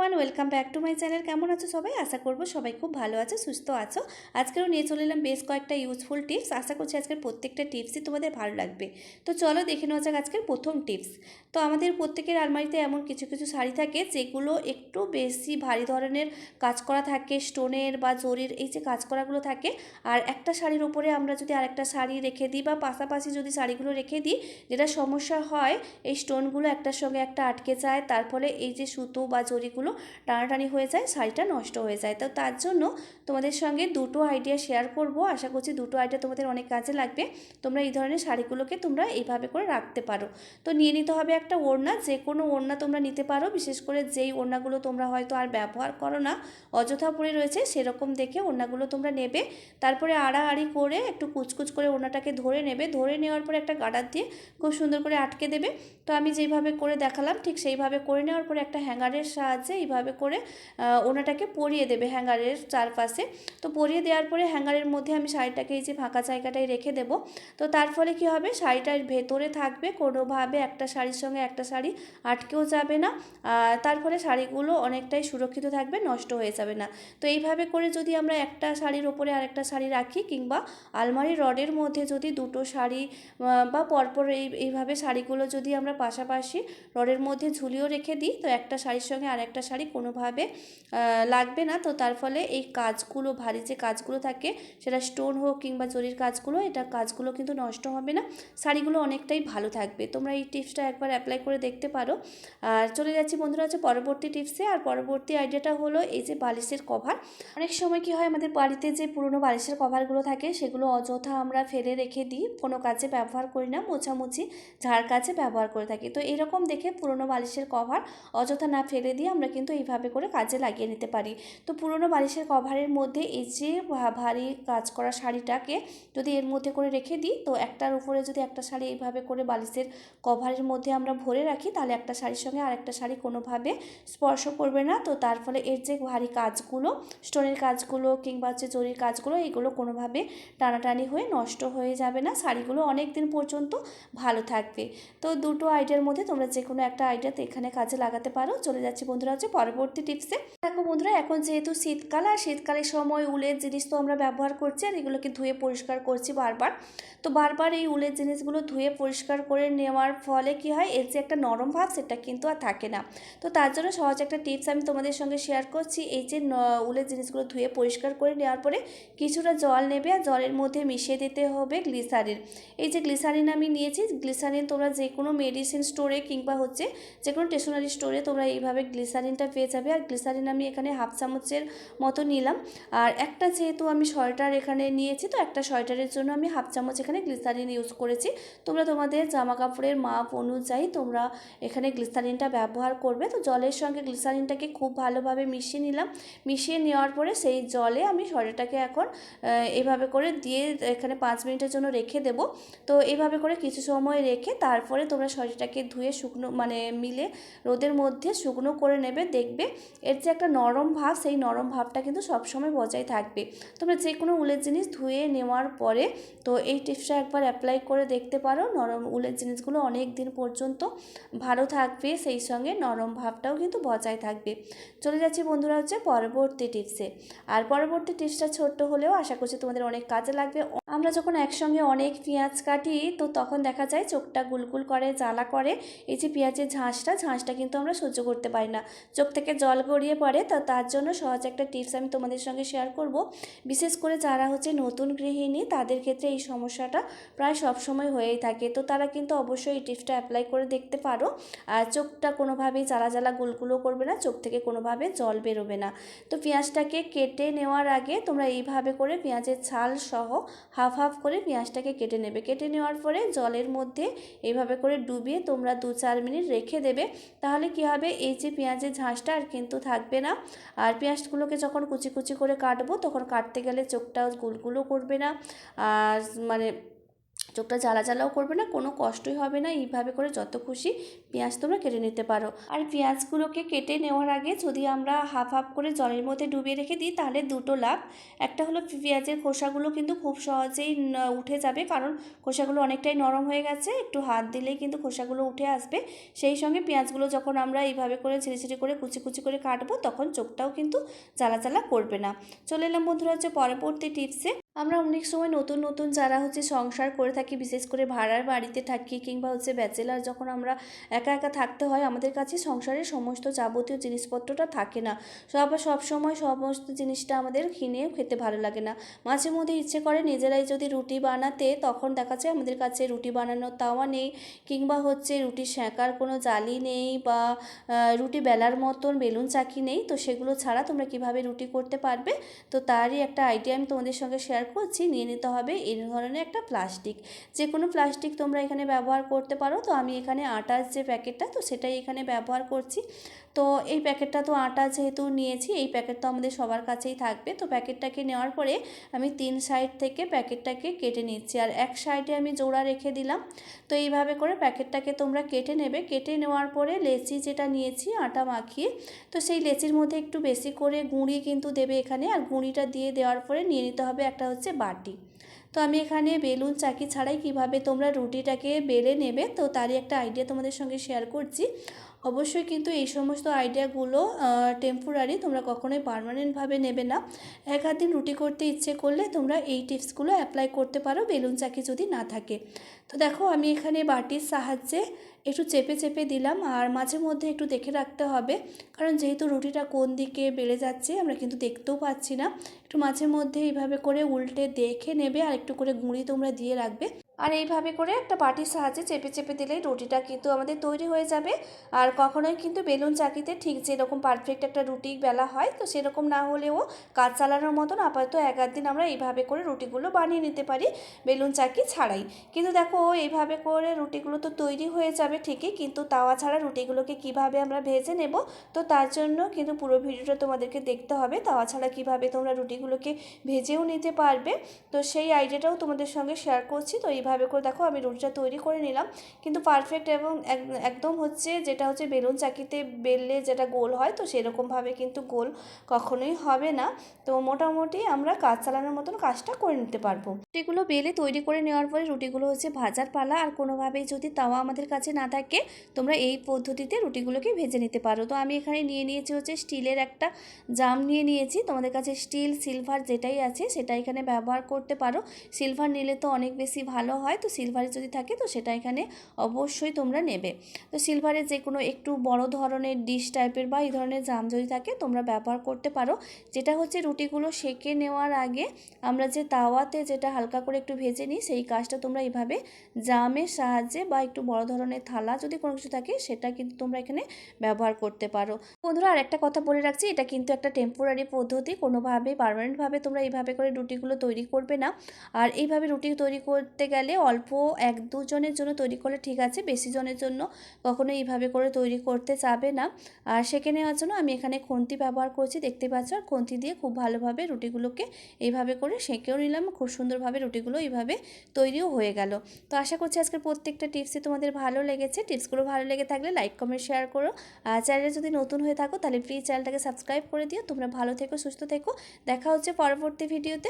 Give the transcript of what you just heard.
Everyone, welcome back to my channel. কেমন আছো সবাই? আশা করবো সবাই খুব ভালো আছো, সুস্থ আছো। আজকেও নিয়ে চলে এলাম বেশ কয়েকটা ইউজফুল টিপস। আশা করছি আজকের প্রত্যেকটা টিপসই তোমাদের ভালো লাগবে। তো চলো দেখে নেওয়া যাক আজকের প্রথম টিপস। তো আমাদের প্রত্যেকের আলমারিতে এমন কিছু কিছু শাড়ি থাকে যেগুলো একটু বেশি ভারী ধরনের কাজ করা থাকে, স্টোনের বা জরির এই যে কাজ করাগুলো থাকে। আর একটা শাড়ির ওপরে আমরা যদি আরেকটা শাড়ি রেখে দিই বা পাশাপাশি যদি শাড়িগুলো রেখে দিই, যেটা সমস্যা হয় এই স্টোনগুলো একটার সঙ্গে একটা আটকে যায়, তার ফলে এই যে সুতো বা জরিগুলো টানাটানি হয়ে যায়, শাড়িটা নষ্ট হয়ে যায়। তো তার জন্য তোমাদের সঙ্গে দুটো আইডিয়া শেয়ার করব। আশা করছি দুটো আইডিয়া তোমাদের অনেক কাজে লাগবে। তোমরা এই ধরনের শাড়িগুলোকে তোমরা এইভাবে করে রাখতে পারো। তো নিয়ে নিতে হবে একটা ওড়না, যে কোনো ওড়না তোমরা নিতে পারো। বিশেষ করে যেই ওড়নাগুলো তোমরা হয়তো আর ব্যবহার করো না, অযথা পড়ে রয়েছে, সেরকম দেখে ওড়নাগুলো তোমরা নেবে। তারপরে আড়াআড়ি করে একটু কুচকুচ করে ওড়নাটাকে ধরে নেবে। ধরে নেওয়ার পরে একটা গার্ডার দিয়ে খুব সুন্দর করে আটকে দেবে। তো আমি যেইভাবে করে দেখালাম ঠিক সেইভাবে করে নেওয়ার পরে একটা হ্যাঙ্গারের সাহায্যে এইভাবে করে ওনাটাকে পরিয়ে দেবে হ্যাঙ্গারের চারপাশে। তো পরিয়ে দেওয়ার পরে হ্যাঙ্গারের মধ্যে আমি শাড়িটাকে এই যে ফাঁকা জায়গাটায় রেখে দেবো। তো তার ফলে কি হবে, শাড়িটার ভেতরে থাকবে, কোনোভাবে একটা শাড়ির সঙ্গে একটা শাড়ি আটকেও যাবে না। তার ফলে শাড়িগুলো অনেকটাই সুরক্ষিত থাকবে, নষ্ট হয়ে যাবে না। তো এইভাবে করে যদি আমরা একটা শাড়ির ওপরে আরেকটা শাড়ি রাখি, কিংবা আলমারির রডের মধ্যে যদি দুটো শাড়ি বা পরপর এইভাবে শাড়িগুলো যদি আমরা পাশাপাশি রডের মধ্যে ঝুলিয়েও রেখে দিই, তো একটা শাড়ির সঙ্গে আরেকটা শাড়ি কোনোভাবে লাগবে না। তো তার ফলে এই কাজগুলো, ভারী যে কাজগুলো থাকে, সেটা স্টোন হোক কিংবা জরির কাজগুলো, এটা কাজগুলো কিন্তু নষ্ট হবে না, শাড়িগুলো অনেকটাই ভালো থাকবে। তোমরা এই টিপসটা একবার অ্যাপ্লাই করে দেখতে পারো। আর চলে যাচ্ছি বন্ধুরা হচ্ছে পরবর্তী টিপসে। আর পরবর্তী আইডিয়াটা হলো এই যে বালিশের কভার। অনেক সময় কি হয়, আমাদের বাড়িতে যে পুরনো বালিশের কভারগুলো থাকে সেগুলো অযথা আমরা ফেলে রেখে দিই, কোনো কাজে ব্যবহার করি না, মোছামুছি ঝাড় কাজে ব্যবহার করে থাকি। তো এরকম দেখে পুরনো বালিশের কভার অযথা না ফেলে দিয়ে আমরা কিন্তু এইভাবে করে কাজে লাগিয়ে নিতে পারি। তো পুরনো বালিশের কভারের মধ্যে এই যে ভারী কাজ করা শাড়িটাকে যদি এর মধ্যে করে রেখে দিই, তো একটার উপরে যদি একটা শাড়ি এইভাবে করে বালিশের কভারের মধ্যে আমরা ভরে রাখি, তাহলে একটা শাড়ির সঙ্গে আরেকটা শাড়ি কোনোভাবে স্পর্শ করবে না। তো তার ফলে এর যে ভারী কাজগুলো, স্টোনের কাজগুলো কিংবা হচ্ছে জরির কাজগুলো, এগুলো কোনোভাবে টানাটানি হয়ে নষ্ট হয়ে যাবে না, শাড়িগুলো অনেক দিন পর্যন্ত ভালো থাকবে। তো দুটো আইডিয়ার মধ্যে তোমরা যে কোনো একটা আইডিয়াতে এখানে কাজে লাগাতে পারো। চলে যাচ্ছি বন্ধুরা হচ্ছে পরবর্তী টিপসে। দেখো বন্ধুরা, এখন যেহেতু শীতকাল, আর শীতকালের সময় উলের জিনিস তো আমরা ব্যবহার করছি, আর এগুলোকে ধুয়ে পরিষ্কার করছি বারবার। তো বারবার এই উলের জিনিসগুলো ধুয়ে পরিষ্কার করে নেওয়ার ফলে কি হয়, এর যে একটা নরম ভাব সেটা কিন্তু আর থাকে না। তো তার জন্য সহজ একটা টিপস আমি তোমাদের সঙ্গে শেয়ার করছি। এই যে উলের জিনিসগুলো ধুয়ে পরিষ্কার করে নেওয়ার পরে কিছুটা জল নেবে, আর জলের মধ্যে মিশিয়ে দিতে হবে গ্লিসারিন। এই যে গ্লিসারিন আমি নিয়েছি, গ্লিসারিন তোমরা যে কোনো মেডিসিন স্টোরে কিংবা হচ্ছে যে কোনো স্টেশনারি স্টোরে তোমরা এইভাবে গ্লিসারিনটা পেয়ে যাবে। আর গ্লিসারিন আমি এখানে হাফ চামচের মতো নিলাম। আর একটা যেহেতু আমি সোয়েটার এখানে নিয়েছি, তো একটা সোয়েটারের জন্য আমি হাফ চামচ এখানে গ্লিসারিন ইউজ করেছি। তোমরা তোমাদের জামা কাপড়ের মাপ অনুযায়ী তোমরা এখানে গ্লিসারিনটা ব্যবহার করবে। তো জলের সঙ্গে গ্লিসারিনটাকে খুব ভালোভাবে মিশিয়ে নিলাম। মিশিয়ে নেওয়ার পরে সেই জলে আমি সোয়েটারটাকে এখন এভাবে করে দিয়ে এখানে 5 মিনিটের জন্য রেখে দেব। তো এইভাবে করে কিছু সময় রেখে তারপরে তোমরা শাড়িটাকে ধুয়ে শুকনো মিলে রোদের মধ্যে শুকনো করে নেবে। দেখবে এর যে একটা নরম ভাব, সেই নরম ভাবটা কিন্তু সবসময় বজায় থাকবে। তোমরা যে কোনো উলের জিনিস ধুয়ে নেওয়ার পরে তো এই টিপসটা একবার অ্যাপ্লাই করে দেখতে পারো। নরম উলের জিনিসগুলো অনেক দিন পর্যন্ত ভালো থাকবে, সেই সঙ্গে নরম ভাবটাও কিন্তু বজায় থাকবে। চলে যাচ্ছি বন্ধুরা হচ্ছে পরবর্তী টিপসে। আর পরবর্তী টিপসটা ছোট্ট হলেও আশা করছি তোমাদের অনেক কাজে লাগবে। আমরা যখন একসঙ্গে অনেক পেঁয়াজ কাটি, তো তখন দেখা যায় চোখটা গুলগুল করে, জ্বালা করে। এই যে পেঁয়াজের ঝাঁসটা কিন্তু আমরা সহ্য করতে পারি না, চোখ থেকে জল গড়িয়ে পড়ে। তো তার জন্য সহজ একটা টিপস আমি তোমাদের সঙ্গে শেয়ার করব। বিশেষ করে যারা হচ্ছে নতুন গৃহিণী, তাদের ক্ষেত্রে এই সমস্যাটা প্রায় সবসময় হয়েই থাকে। তো তারা কিন্তু অবশ্যই এই টিপসটা অ্যাপ্লাই করে দেখতে পারো। আর চোখটা কোনোভাবেই জ্বালা জ্বালা গুলগুলো করবে না, চোখ থেকে কোনোভাবে জল বেরোবে না। তো পেঁয়াজটাকে কেটে নেওয়ার আগে তোমরা এইভাবে করে পেঁয়াজের ছাল সহ হাফ হাফ করে পেঁয়াজটাকে কেটে নেবে। কেটে নেওয়ার পরে জলের মধ্যে এইভাবে করে ডুবিয়ে তোমরা 2-4 মিনিট রেখে দেবে। তাহলে কি হবে, এই যে পেঁয়াজের ঝাঁসটা আর কিন্তু থাকবে না। আর পেঁয়াজগুলোকে যখন কুচি কুচি করে কাটবো, তখন কাটতে গেলে চোখটাও গুলগুলো করবে না। আর মানে চোখটা জ্বালা জ্বালাও করবে না, কোনো কষ্টই হবে না। এইভাবে করে যত খুশি পেঁয়াজ তোমরা কেটে নিতে পারো। আর পেঁয়াজগুলোকে কেটে নেওয়ার আগে যদি আমরা হাফ হাফ করে জলের মধ্যে ডুবিয়ে রেখে দিই তাহলে দুটো লাভ। একটা হলো পেঁয়াজের খোসাগুলো কিন্তু খুব সহজেই উঠে যাবে, কারণ খোসাগুলো অনেকটাই নরম হয়ে গেছে, একটু হাত দিলেই কিন্তু খোসাগুলো উঠে আসবে। সেই সঙ্গে পেঁয়াজগুলো যখন আমরা এইভাবে করে ছিঁড়ে ছিঁড়ে করে কুচি কুচি করে কাটবো তখন চোখটাও কিন্তু জ্বালা জ্বালা করবে না। চলে এলাম বন্ধুরা হচ্ছে পরবর্তী টিপসে। আমরা অনেক সময় নতুন নতুন যারা হচ্ছে সংসার করে থাকি, বিশেষ করে ভাড়ার বাড়িতে থাকি কিংবা হচ্ছে ব্যাচেলার, যখন আমরা একা একা থাকতে হয় আমাদের কাছে সংসারের সমস্ত যাবতীয় জিনিসপত্রটা থাকে না। সব সময় সমস্ত জিনিসটা আমাদের কিনে খেতে ভালো লাগে না। মাঝে মধ্যে ইচ্ছে করে নিজেরাই যদি রুটি বানাতে, তখন দেখা যায় আমাদের কাছে রুটি বানানোর তাওয়া নেই, কিংবা হচ্ছে রুটি সেঁকার কোনো জালি নেই, বা রুটি বেলার মতন বেলুন চাকি নেই। তো সেগুলো ছাড়া তোমরা কিভাবে রুটি করতে পারবে, তো তারই একটা আইডিয়া আমি তোমাদের সঙ্গে শেয়ার করছি। নিয়ে নিতে হবে এই ধরনের একটা প্লাস্টিক, যে কোনো প্লাস্টিক তোমরা এখানে ব্যবহার করতে পারো। তো আমি এখানে আটার যে প্যাকেটটা, তো সেটাই এখানে ব্যবহার করছি। তো এই প্যাকেটটা তো আটা যেহেতু নিয়েছি, এই প্যাকেট তো আমাদের সবার কাছেই থাকবে। তো প্যাকেটটাকে নেওয়ার পরে আমি 3 সাইড থেকে প্যাকেটটাকে কেটে নিচ্ছি, আর এক সাইডে আমি জোড়া রেখে দিলাম। তো এইভাবে করে প্যাকেটটাকে তোমরা কেটে নেবে। কেটে নেওয়ার পরে লেচি যেটা নিয়েছি আটা মাখিয়ে, তো সেই লেচির মধ্যে একটু বেশি করে গুঁড়ি কিন্তু দেবে এখানে, আর গুঁড়িটা দিয়ে দেওয়ার পরে নিয়ে নিতে হবে একটা হচ্ছে বাটি। তো আমি এখানে বেলুন চাকি ছাড়াই কিভাবে তোমরা রুটিটাকে বেলে নেবে, তো তারই একটা আইডিয়া তোমাদের সঙ্গে শেয়ার করছি। অবশ্যই কিন্তু এই সমস্ত আইডিয়াগুলো টেম্পোরারি, তোমরা কখনোই পার্মানেন্টভাবে নেবে না। এক আধ দিন রুটি করতে ইচ্ছে করলে তোমরা এই টিপসগুলো অ্যাপ্লাই করতে পারো, বেলুন চাকি যদি না থাকে। তো দেখো আমি এখানে বাটির সাহায্যে একটু চেপে চেপে দিলাম, আর মাঝে মধ্যে একটু দেখে রাখতে হবে, কারণ যেহেতু রুটিটা কোন দিকে বেলে যাচ্ছে আমরা কিন্তু দেখতেও পাচ্ছি না। একটু মাঝে মধ্যে এইভাবে করে উল্টে দেখে নেবে, আর একটু করে গুঁড়ি তোমরা দিয়ে রাখবে। আর এইভাবে করে একটা বাটির সাহায্যে চেপে চেপে দিলেই রুটিটা কিন্তু আমাদের তৈরি হয়ে যাবে। আর কখনোই কিন্তু বেলুন চাকিতে ঠিক যেরকম পারফেক্ট একটা রুটি বেলা হয়, তো সেরকম না হলেও কাজ চালানোর মতন আপাতত এক আধ দিন আমরা এইভাবে করে রুটিগুলো বানিয়ে নিতে পারি বেলুন চাকি ছাড়াই। কিন্তু দেখো এইভাবে করে রুটিগুলো তো তৈরি হয়ে যাবে ঠিকই, কিন্তু তাওয়া ছাড়া রুটিগুলোকে কিভাবে আমরা ভেজে নেব, তো তার জন্য কিন্তু পুরো ভিডিওটা তোমাদেরকে দেখতে হবে। তাওয়া ছাড়া কীভাবে তোমরা রুটিগুলোকে ভেজেও নিতে পারবে, তো সেই আইডিয়াটাও তোমাদের সঙ্গে শেয়ার করছি। তো এইভাবে করে দেখো আমি রুটিটা তৈরি করে নিলাম, কিন্তু পারফেক্ট এবং একদম হচ্ছে যেটা হচ্ছে বেলুন চাকিতে বেললে যেটা গোল হয়, তো সেরকমভাবে কিন্তু গোল কখনোই হবে না। তো মোটামুটি আমরা কাজ চালানোর মতন কাজটা করে নিতে পারবো। রুটিগুলো বেলে তৈরি করে নেওয়ার পরে রুটিগুলো হচ্ছে ভাজার পালা, আর কোনোভাবেই যদি তাওয়া আমাদের কাছে না থাকে তোমরা এই পদ্ধতিতে রুটিগুলোকে ভেজে নিতে পারো। তো আমি এখানে নিয়ে নিয়েছি হচ্ছে স্টিলের একটা জাম নিয়ে নিয়েছি। তোমাদের কাছে স্টিল সিলভার যেটাই আছে সেটা এখানে ব্যবহার করতে পারো। সিলভার নিলে তো অনেক বেশি ভালো হয়, তো সিলভারে যদি থাকে তো সেটা এখানে অবশ্যই তোমরা নেবে। তো সিলভারের যে কোনো একটু বড় ধরনের ডিশ টাইপের বা এই ধরনের জাম যদি থাকে তোমরা ব্যবহার করতে পারো। যেটা হচ্ছে রুটিগুলো সেঁকে নেওয়ার আগে আমরা যে তাওয়াতে যেটা হালকা করে একটু ভেজে নিই, সেই কাজটা তোমরা এইভাবে জামের সাহায্যে বা একটু বড় ধরনের থালা যদি কোনো কিছু থাকে সেটা কিন্তু তোমরা এখানে ব্যবহার করতে পারো। বন্ধুরা আর একটা কথা বলে রাখছি, এটা কিন্তু একটা টেম্পোরারি পদ্ধতি, কোনোভাবেই পার্মানেন্টভাবে তোমরা এইভাবে করে রুটিগুলো তৈরি করবে না। আর এইভাবে রুটি তৈরি করতে গেলে অল্প এক দুজনের জন্য তৈরি করলে ঠিক আছে, বেশি জনের জন্য কখনো এইভাবে করে তৈরি করতে যাবে না। আর সেঁকে নেওয়ার জন্য আমি এখানে খুন্তি ব্যবহার করছি, দেখতে পাচ্ছ। আর খুন্তি দিয়ে খুব ভালোভাবে রুটিগুলোকে এইভাবে করে সেঁকেও নিলাম, খুব সুন্দরভাবে রুটিগুলো এইভাবে তৈরিও হয়ে গেল। তো আশা করছি আজকের প্রত্যেকটা টিপসই তোমাদের ভালো লেগেছে। টিপসগুলো ভালো লেগে থাকলে লাইক কমেন্ট শেয়ার করো। আর চ্যানেলে যদি নতুন হয়ে থাকো তাহলে প্লিজ চ্যানেলটাকে সাবস্ক্রাইব করে দিও। তোমরা ভালো থেকো, সুস্থ থেকো। দেখা হচ্ছে পরবর্তী ভিডিওতে।